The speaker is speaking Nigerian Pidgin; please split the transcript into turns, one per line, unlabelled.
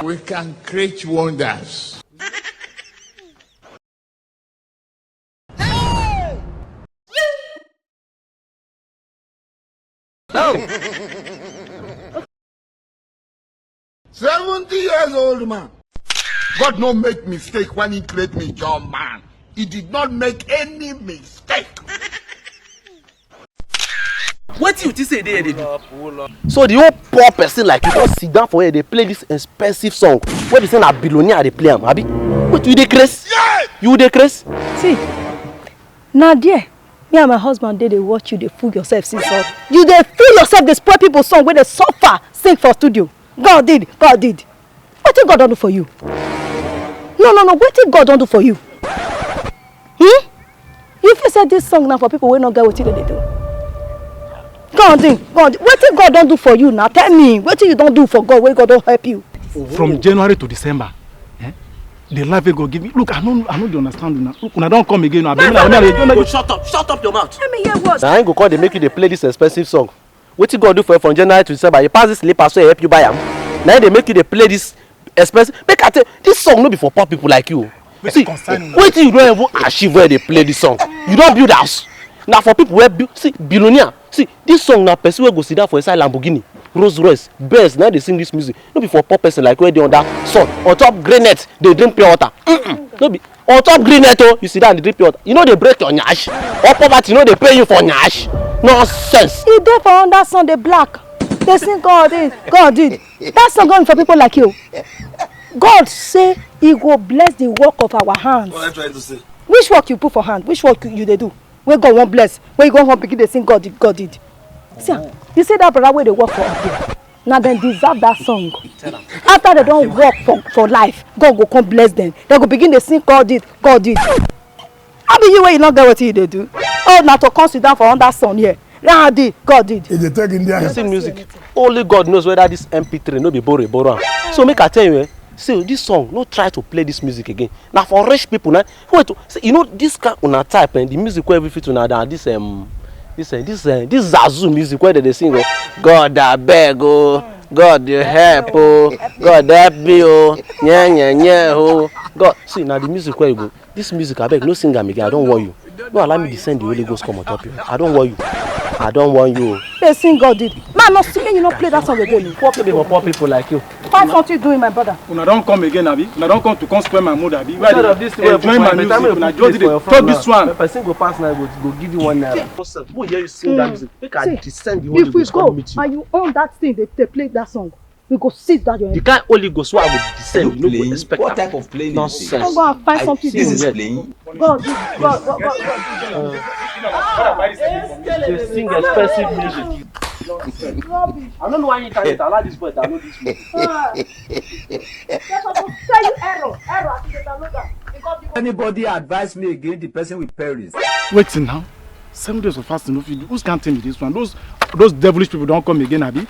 We can create wonders. No. 70 years old man. God no make mistake when he create me young man. He did not make any mistake.
What do you say they do?
So the whole poor person like you just sit down for here, they play this expensive song. Where they say na billionaire they play am, abi? What you dey craze?
Yeah.
You dey craze?
See, now dear, me and my husband they watch you, they fool yourself since all. You they fool yourself, they spoil people's song when they suffer, sing for studio. God did. What did God don't do for you? No, what did God don't do for you? You feel said this song now for people who not get what they do. God, what did God don't do for you now? Tell me, what did you don't do for God? Where God don't help you?
From January to December, the life will go give me. Look, I don't understand now. Look, when I don't come again,
Shut up your mouth.
Let me hear what.
Now I ain't go call they make you they play this expensive song. What you gonna do for you from January to December? You pass this sleeper so I help you buy them. Now they make you they play this expensive. Make I tell this song no be for poor people like you. See, wait till you don't even achieve where they play this song. You don't build house. Now for people where see billionaire. See this song now person will go sit down for inside Lamborghini, Rolls Royce, Benz. Now they sing this music. No be for poor person like where they on that sun on top green net they drink pure water. No be on top green net oh you sit down they drink pure water. You know they break your nyash. Or poverty you know they pay you for nyash. Nonsense.
You there for that song they black. They sing God did. That song going for people like you. God say he will bless the work of our hands.
What are you trying to say?
Which work you put for hand? Which work you they do? Where God won't bless? Where you go home begin they sing God did. See, you see that brother where they work for up there. Now they deserve that song. After they don't work for life, God will come bless them. They go begin to sing God did. How be you where you not get what they do? Oh, now to come sit down for on that song here. God did.
You sing music. Only God knows whether this MP3 no be borrow. So make I tell you, see this song, no try to play this music again. Now for rich people, now wait to see, you know this kind of type and the music where we fit to now this Zazu music where they sing God I beg oh, God you help oh, God help me oh, yeah oh, God see now the music where you go. This music I beg no sing am again. I don't want you. No allow me to send the Holy Ghost come on top you. I don't want you. They
sing God did. Man, not singing, you not play that song again.
Poor people like you.
Why can't you do it, my brother?
When I don't come again, Abi. When I don't come to come spoil my mood, Abi.
Instead of this,
enjoy my music. When I just did it, talk this one.
If I sing go pass now, go give you $1. Who hear you sing that music? Make I descend the Holy Ghost come meet you.
And you own that thing, they play that song. We go sit that your
the kind Holy Ghost why I would descend. You no go expect
what type of playing
nonsense.
I'm going to find something to do.
This is playing.
God.
They sing expensive music. I don't know why you can't allow this boy to download this music.
Anybody advise me against the person with Paris?
Wait now. 7 days of fasting. Who's can't tell me this one? Those devilish people don't come again, Abi.